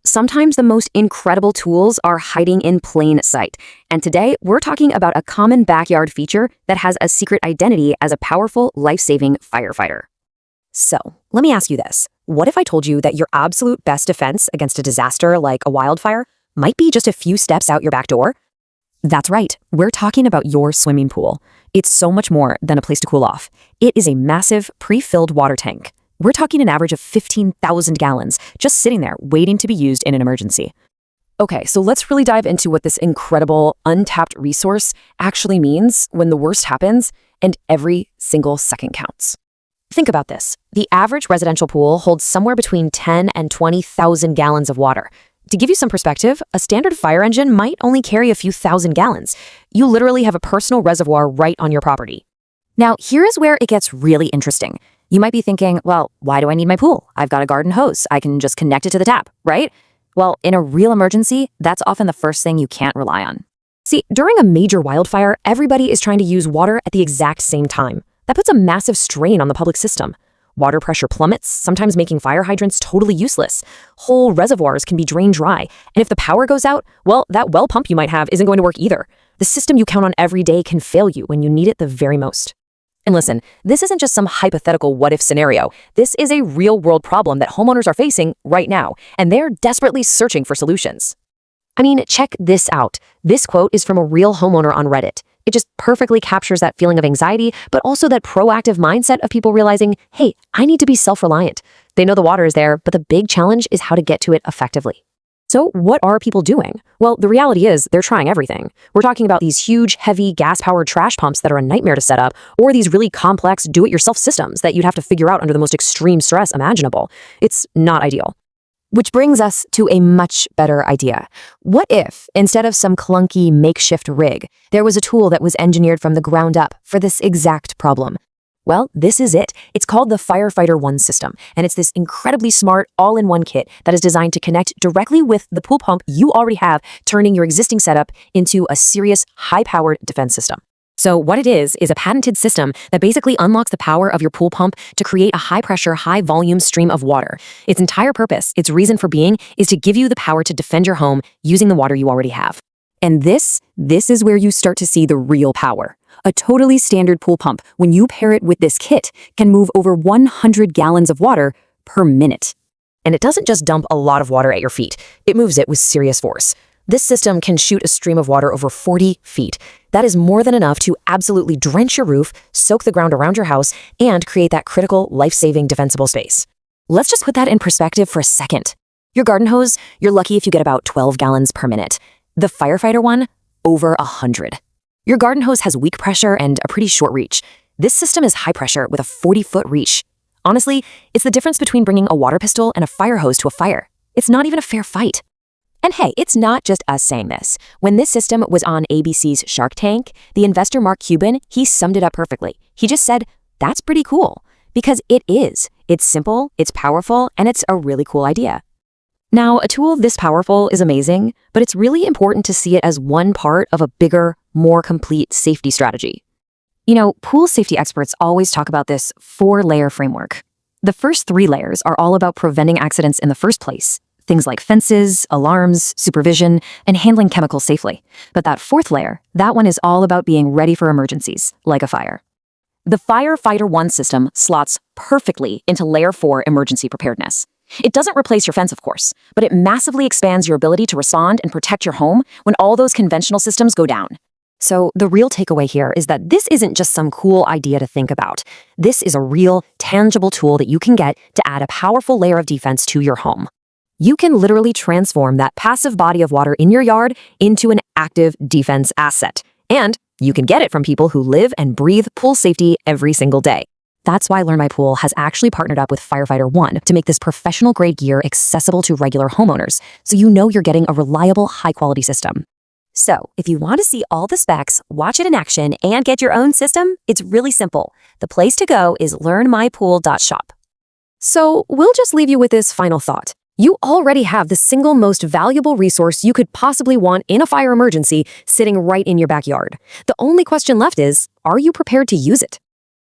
Sometimes the most incredible tools are hiding in plain sight. And today, we're talking about a common backyard feature that has a secret identity as a powerful, life-saving firefighter. So, let me ask you this. What if I told you that your absolute best defense against a disaster like a wildfire might be just a few steps out your back door? That's right. We're talking about your swimming pool. It's so much more than a place to cool off. It is a massive, pre-filled water tank. We're talking an average of 15,000 gallons just sitting there waiting to be used in an emergency. Okay, so let's really dive into what this incredible, untapped resource actually means when the worst happens and every single second counts. Think about this. The average residential pool holds somewhere between 10 and 20,000 gallons of water. To give you some perspective, a standard fire engine might only carry a few thousand gallons. You literally have a personal reservoir right on your property. Now, here is where it gets really interesting. You might be thinking, well, why do I need my pool? I've got a garden hose. I can just connect it to the tap, right? Well, in a real emergency, that's often the first thing you can't rely on. See, during a major wildfire, everybody is trying to use water at the exact same time. That puts a massive strain on the public system. Water pressure plummets, sometimes making fire hydrants totally useless. Whole reservoirs can be drained dry. And if the power goes out, well, that well pump you might have isn't going to work either. The system you count on every day can fail you when you need it the very most. And listen, this isn't just some hypothetical what-if scenario. This is a real-world problem that homeowners are facing right now, and they're desperately searching for solutions. I mean, check this out. This quote is from a real homeowner on Reddit. It just perfectly captures that feeling of anxiety, but also that proactive mindset of people realizing, hey, I need to be self-reliant. They know the water is there, but the big challenge is how to get to it effectively. So what are people doing? Well, the reality is they're trying everything. We're talking about these huge, heavy, gas-powered trash pumps that are a nightmare to set up, or these really complex do-it-yourself systems that you'd have to figure out under the most extreme stress imaginable. It's not ideal. Which brings us to a much better idea. What if, instead of some clunky makeshift rig, there was a tool that was engineered from the ground up for this exact problem? Well, this is it. It's called the Firefighter One system, and it's this incredibly smart all-in-one kit that is designed to connect directly with the pool pump you already have, turning your existing setup into a serious, high-powered defense system. So what it is a patented system that basically unlocks the power of your pool pump to create a high-pressure, high-volume stream of water. Its entire purpose, its reason for being, is to give you the power to defend your home using the water you already have. And this is where you start to see the real power. A totally standard pool pump, when you pair it with this kit, can move over 100 gallons of water per minute. And it doesn't just dump a lot of water at your feet, it moves it with serious force. This system can shoot a stream of water over 40 feet. That is more than enough to absolutely drench your roof, soak the ground around your house, and create that critical, life-saving, defensible space. Let's just put that in perspective for a second. Your garden hose, you're lucky if you get about 12 gallons per minute. The Firefighter One, over 100. Your garden hose has weak pressure and a pretty short reach. This system is high pressure with a 40-foot reach. Honestly, it's the difference between bringing a water pistol and a fire hose to a fire. It's not even a fair fight. And hey, it's not just us saying this. When this system was on ABC's Shark Tank, the investor Mark Cuban, he summed it up perfectly. He just said, that's pretty cool. Because it is. It's simple, it's powerful, and it's a really cool idea. Now, a tool this powerful is amazing, but it's really important to see it as one part of a bigger, more complete safety strategy. Pool safety experts always talk about this 4-layer framework. The first 3 layers are all about preventing accidents in the first place. Things like fences, alarms, supervision, and handling chemicals safely. But that 4th layer, that one is all about being ready for emergencies, like a fire. The Firefighter One system slots perfectly into Layer 4 emergency preparedness. It doesn't replace your fence, of course, but it massively expands your ability to respond and protect your home when all those conventional systems go down. So the real takeaway here is that this isn't just some cool idea to think about. This is a real, tangible tool that you can get to add a powerful layer of defense to your home. You can literally transform that passive body of water in your yard into an active defense asset. And you can get it from people who live and breathe pool safety every single day. That's why LearnMyPool has actually partnered up with Firefighter One to make this professional-grade gear accessible to regular homeowners, so you know you're getting a reliable, high-quality system. So, if you want to see all the specs, watch it in action, and get your own system, it's really simple. The place to go is learnmypool.shop. So, we'll just leave you with this final thought. You already have the single most valuable resource you could possibly want in a fire emergency sitting right in your backyard. The only question left is, are you prepared to use it?